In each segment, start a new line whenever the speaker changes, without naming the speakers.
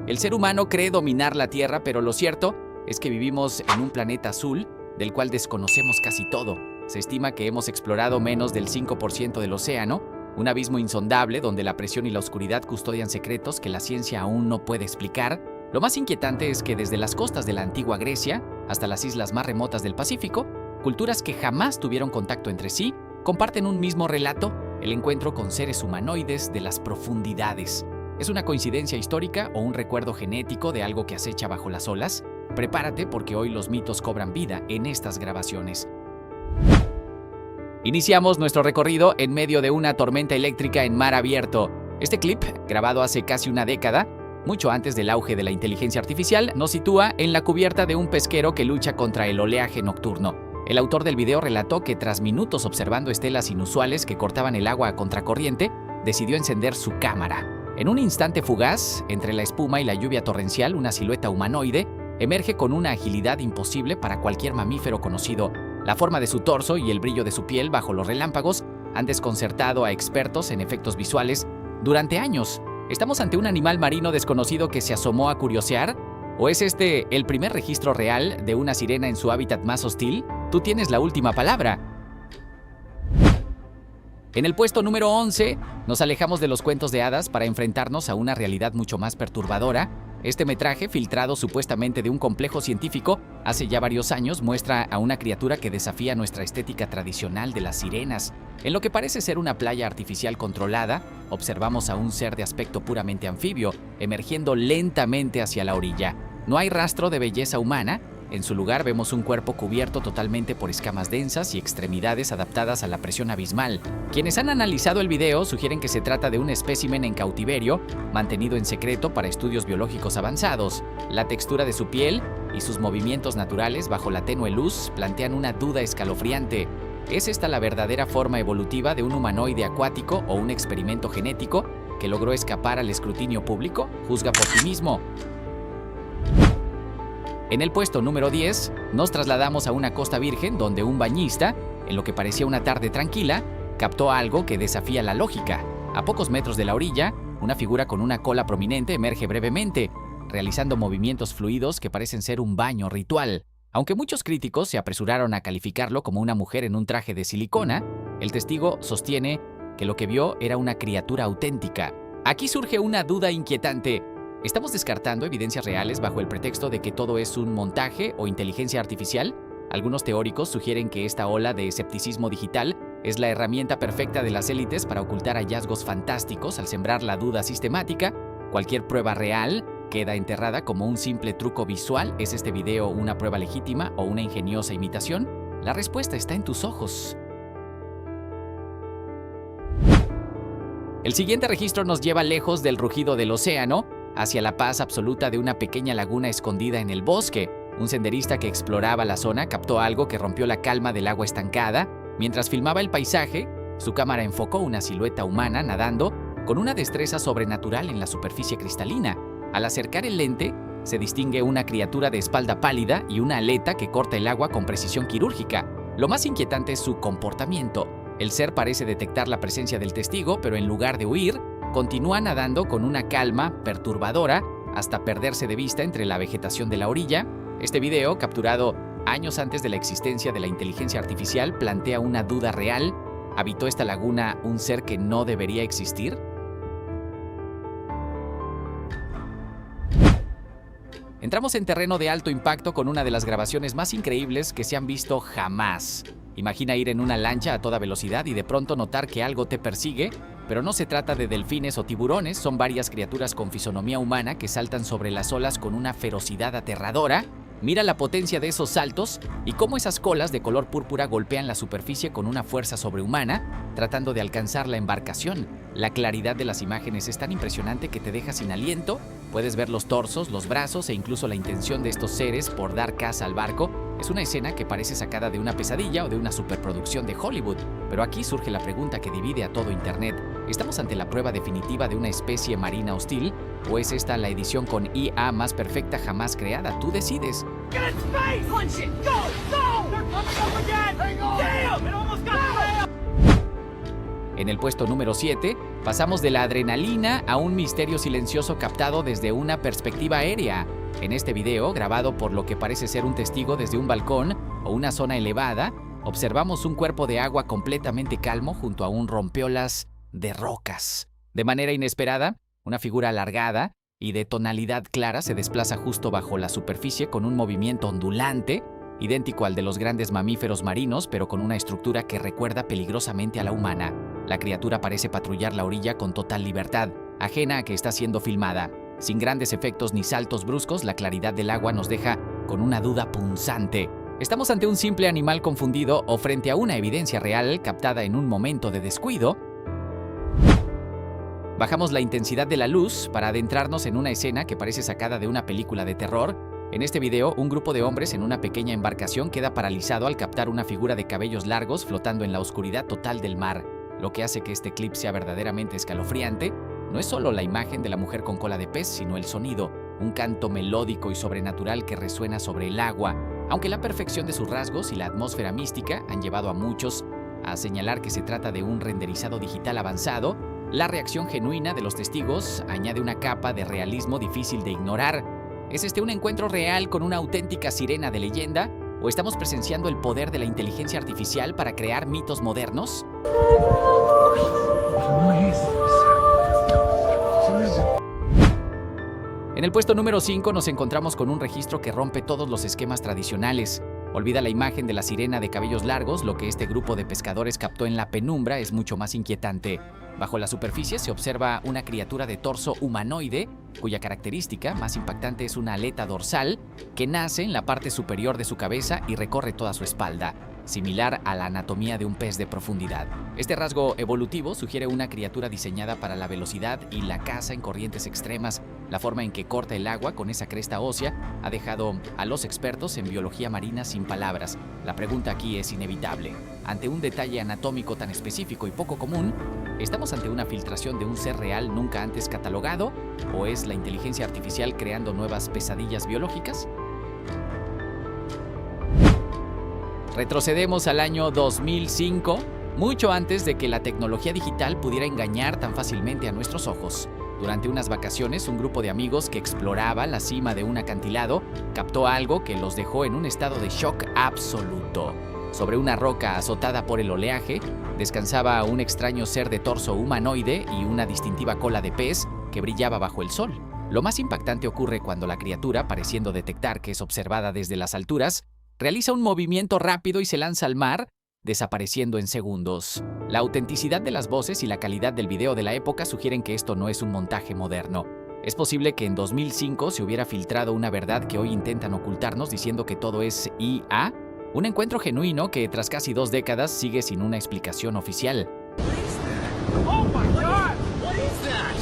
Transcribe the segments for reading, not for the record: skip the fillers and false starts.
El ser humano cree dominar la Tierra, pero lo cierto es que vivimos en un planeta azul del cual desconocemos casi todo. Se estima que hemos explorado menos del 5% del océano, un abismo insondable donde la presión y la oscuridad custodian secretos que la ciencia aún no puede explicar. Lo más inquietante es que desde las costas de la antigua Grecia hasta las islas más remotas del Pacífico, culturas que jamás tuvieron contacto entre sí comparten un mismo relato: el encuentro con seres humanoides de las profundidades. ¿Es una coincidencia histórica o un recuerdo genético de algo que acecha bajo las olas? Prepárate, porque hoy los mitos cobran vida en estas grabaciones. Iniciamos nuestro recorrido en medio de una tormenta eléctrica en mar abierto. Este clip, grabado hace casi una década, mucho antes del auge de la inteligencia artificial, nos sitúa en la cubierta de un pesquero que lucha contra el oleaje nocturno. El autor del video relató que tras minutos observando estelas inusuales que cortaban el agua a contracorriente, decidió encender su cámara. En un instante fugaz, entre la espuma y la lluvia torrencial, una silueta humanoide emerge con una agilidad imposible para cualquier mamífero conocido. La forma de su torso y el brillo de su piel bajo los relámpagos han desconcertado a expertos en efectos visuales durante años. ¿Estamos ante un animal marino desconocido que se asomó a curiosear? ¿O es este el primer registro real de una sirena en su hábitat más hostil? Tú tienes la última palabra. En el puesto número 11, nos alejamos de los cuentos de hadas para enfrentarnos a una realidad mucho más perturbadora. Este metraje, filtrado supuestamente de un complejo científico hace ya varios años, muestra a una criatura que desafía nuestra estética tradicional de las sirenas. En lo que parece ser una playa artificial controlada, observamos a un ser de aspecto puramente anfibio, emergiendo lentamente hacia la orilla. No hay rastro de belleza humana. En su lugar vemos un cuerpo cubierto totalmente por escamas densas y extremidades adaptadas a la presión abismal. Quienes han analizado el video sugieren que se trata de un espécimen en cautiverio, mantenido en secreto para estudios biológicos avanzados. La textura de su piel y sus movimientos naturales bajo la tenue luz plantean una duda escalofriante. ¿Es esta la verdadera forma evolutiva de un humanoide acuático o un experimento genético que logró escapar al escrutinio público? Juzga por ti mismo. En el puesto número 10, nos trasladamos a una costa virgen donde un bañista, en lo que parecía una tarde tranquila, captó algo que desafía la lógica. A pocos metros de la orilla, una figura con una cola prominente emerge brevemente, realizando movimientos fluidos que parecen ser un baño ritual. Aunque muchos críticos se apresuraron a calificarlo como una mujer en un traje de silicona, el testigo sostiene que lo que vio era una criatura auténtica. Aquí surge una duda inquietante. ¿Estamos descartando evidencias reales bajo el pretexto de que todo es un montaje o inteligencia artificial? Algunos teóricos sugieren que esta ola de escepticismo digital es la herramienta perfecta de las élites para ocultar hallazgos fantásticos al sembrar la duda sistemática. Cualquier prueba real queda enterrada como un simple truco visual. ¿Es este video una prueba legítima o una ingeniosa imitación? La respuesta está en tus ojos. El siguiente registro nos lleva lejos del rugido del océano, hacia la paz absoluta de una pequeña laguna escondida en el bosque. Un senderista que exploraba la zona captó algo que rompió la calma del agua estancada. Mientras filmaba el paisaje, su cámara enfocó una silueta humana nadando con una destreza sobrenatural en la superficie cristalina. Al acercar el lente, se distingue una criatura de espalda pálida y una aleta que corta el agua con precisión quirúrgica. Lo más inquietante es su comportamiento. El ser parece detectar la presencia del testigo, pero en lugar de huir, continúa nadando con una calma perturbadora hasta perderse de vista entre la vegetación de la orilla. Este video, capturado años antes de la existencia de la inteligencia artificial, plantea una duda real. ¿Habitó esta laguna un ser que no debería existir? Entramos en terreno de alto impacto con una de las grabaciones más increíbles que se han visto jamás. Imagina ir en una lancha a toda velocidad y de pronto notar que algo te persigue, pero no se trata de delfines o tiburones, son varias criaturas con fisonomía humana que saltan sobre las olas con una ferocidad aterradora. Mira la potencia de esos saltos y cómo esas colas de color púrpura golpean la superficie con una fuerza sobrehumana, tratando de alcanzar la embarcación. La claridad de las imágenes es tan impresionante que te deja sin aliento. Puedes ver los torsos, los brazos e incluso la intención de estos seres por dar caza al barco. Es una escena que parece sacada de una pesadilla o de una superproducción de Hollywood. Pero aquí surge la pregunta que divide a todo Internet. ¿Estamos ante la prueba definitiva de una especie marina hostil? ¿O es esta la edición con IA más perfecta jamás creada? Tú decides.
Get in space! Punch it! Go! Go! They're coming up again! Hang on! Damn! It almost got away!
En el puesto número 7, pasamos de la adrenalina a un misterio silencioso captado desde una perspectiva aérea. En este video, grabado por lo que parece ser un testigo desde un balcón o una zona elevada, observamos un cuerpo de agua completamente calmo junto a un rompeolas de rocas. De manera inesperada, una figura alargada y de tonalidad clara se desplaza justo bajo la superficie con un movimiento ondulante, idéntico al de los grandes mamíferos marinos, pero con una estructura que recuerda peligrosamente a la humana. La criatura parece patrullar la orilla con total libertad, ajena a que está siendo filmada. Sin grandes efectos ni saltos bruscos, la claridad del agua nos deja con una duda punzante. ¿Estamos ante un simple animal confundido o frente a una evidencia real captada en un momento de descuido? Bajamos la intensidad de la luz para adentrarnos en una escena que parece sacada de una película de terror. En este video, un grupo de hombres en una pequeña embarcación queda paralizado al captar una figura de cabellos largos flotando en la oscuridad total del mar. Lo que hace que este clip sea verdaderamente escalofriante no es solo la imagen de la mujer con cola de pez, sino el sonido, un canto melódico y sobrenatural que resuena sobre el agua. Aunque la perfección de sus rasgos y la atmósfera mística han llevado a muchos a señalar que se trata de un renderizado digital avanzado, la reacción genuina de los testigos añade una capa de realismo difícil de ignorar. ¿Es este un encuentro real con una auténtica sirena de leyenda? ¿O estamos presenciando el poder de la inteligencia artificial para crear mitos modernos? En el puesto número 5 nos encontramos con un registro que rompe todos los esquemas tradicionales. Olvida la imagen de la sirena de cabellos largos, lo que este grupo de pescadores captó en la penumbra es mucho más inquietante. Bajo la superficie se observa una criatura de torso humanoide, cuya característica más impactante es una aleta dorsal que nace en la parte superior de su cabeza y recorre toda su espalda, similar a la anatomía de un pez de profundidad. Este rasgo evolutivo sugiere una criatura diseñada para la velocidad y la caza en corrientes extremas. La forma en que corta el agua con esa cresta ósea ha dejado a los expertos en biología marina sin palabras. La pregunta aquí es inevitable. Ante un detalle anatómico tan específico y poco común, ¿estamos ante una filtración de un ser real nunca antes catalogado? ¿O es la inteligencia artificial creando nuevas pesadillas biológicas? Retrocedemos al año 2005, mucho antes de que la tecnología digital pudiera engañar tan fácilmente a nuestros ojos. Durante unas vacaciones, un grupo de amigos que exploraba la cima de un acantilado captó algo que los dejó en un estado de shock absoluto. Sobre una roca azotada por el oleaje, descansaba un extraño ser de torso humanoide y una distintiva cola de pez que brillaba bajo el sol. Lo más impactante ocurre cuando la criatura, pareciendo detectar que es observada desde las alturas, realiza un movimiento rápido y se lanza al mar, desapareciendo en segundos. La autenticidad de las voces y la calidad del video de la época sugieren que esto no es un montaje moderno. Es posible que en 2005 se hubiera filtrado una verdad que hoy intentan ocultarnos diciendo que todo es IA, un encuentro genuino que tras casi 2 décadas sigue sin una explicación oficial.
Oh my God! What is that?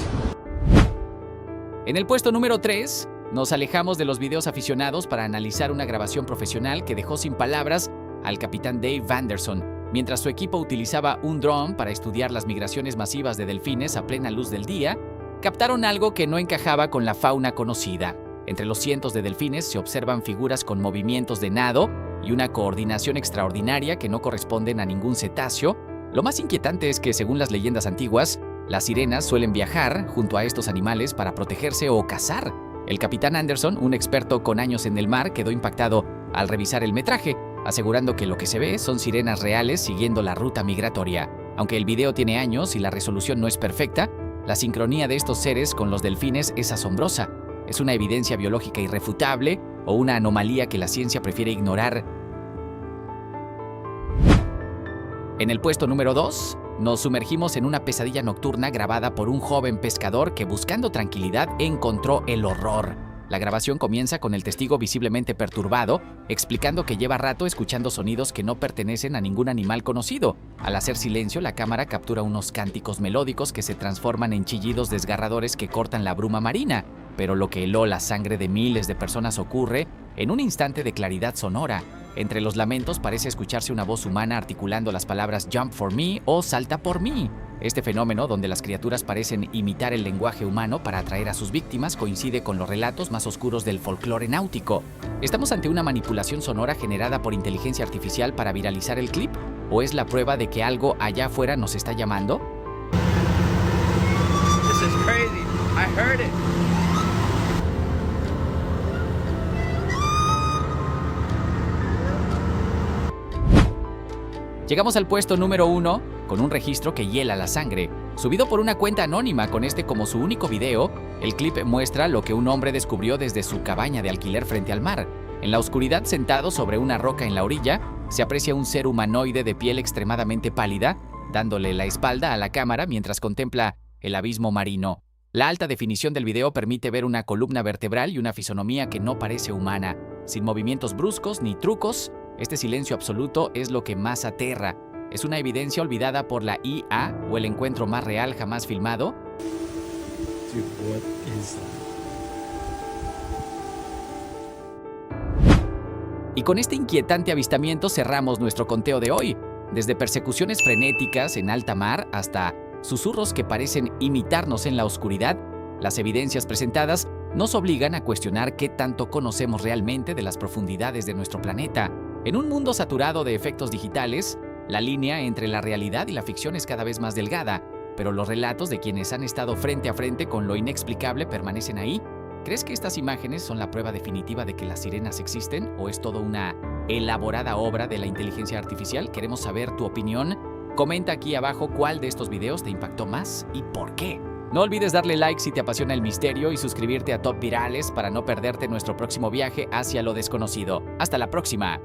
En el puesto número 3, nos alejamos de los videos aficionados para analizar una grabación profesional que dejó sin palabras al capitán Dave Vanderson, mientras su equipo utilizaba un dron para estudiar las migraciones masivas de delfines a plena luz del día. Captaron algo que no encajaba con la fauna conocida. Entre los cientos de delfines se observan figuras con movimientos de nado y una coordinación extraordinaria que no corresponden a ningún cetáceo. Lo más inquietante es que, según las leyendas antiguas, las sirenas suelen viajar junto a estos animales para protegerse o cazar. El capitán Anderson, un experto con años en el mar, quedó impactado al revisar el metraje, asegurando que lo que se ve son sirenas reales siguiendo la ruta migratoria. Aunque el video tiene años y la resolución no es perfecta, la sincronía de estos seres con los delfines es asombrosa. ¿Es una evidencia biológica irrefutable o una anomalía que la ciencia prefiere ignorar? En el puesto número 2, nos sumergimos en una pesadilla nocturna grabada por un joven pescador que, buscando tranquilidad, encontró el horror. La grabación comienza con el testigo visiblemente perturbado, explicando que lleva rato escuchando sonidos que no pertenecen a ningún animal conocido. Al hacer silencio, la cámara captura unos cánticos melódicos que se transforman en chillidos desgarradores que cortan la bruma marina. Pero lo que heló la sangre de miles de personas ocurre en un instante de claridad sonora. Entre los lamentos parece escucharse una voz humana articulando las palabras "Jump for me" o "Salta por mí". Este fenómeno, donde las criaturas parecen imitar el lenguaje humano para atraer a sus víctimas, coincide con los relatos más oscuros del folclore náutico. ¿Estamos ante una manipulación sonora generada por inteligencia artificial para viralizar el clip? ¿O es la prueba de que algo allá afuera nos está llamando?
This is crazy. I heard it.
Llegamos al puesto número 1 con un registro que hiela la sangre. Subido por una cuenta anónima con este como su único video, el clip muestra lo que un hombre descubrió desde su cabaña de alquiler frente al mar. En la oscuridad, sentado sobre una roca en la orilla, se aprecia un ser humanoide de piel extremadamente pálida, dándole la espalda a la cámara mientras contempla el abismo marino. La alta definición del video permite ver una columna vertebral y una fisonomía que no parece humana. Sin movimientos bruscos ni trucos, este silencio absoluto es lo que más aterra. ¿Es una evidencia olvidada por la IA o el encuentro más real jamás filmado?
Dude, what is that?
Y con este inquietante avistamiento cerramos nuestro conteo de hoy. Desde persecuciones frenéticas en alta mar hasta susurros que parecen imitarnos en la oscuridad, las evidencias presentadas nos obligan a cuestionar qué tanto conocemos realmente de las profundidades de nuestro planeta. En un mundo saturado de efectos digitales, la línea entre la realidad y la ficción es cada vez más delgada, pero los relatos de quienes han estado frente a frente con lo inexplicable permanecen ahí. ¿Crees que estas imágenes son la prueba definitiva de que las sirenas existen o es todo una elaborada obra de la inteligencia artificial? Queremos saber tu opinión. Comenta aquí abajo cuál de estos videos te impactó más y por qué. No olvides darle like si te apasiona el misterio y suscribirte a Top Virales para no perderte nuestro próximo viaje hacia lo desconocido. Hasta la próxima.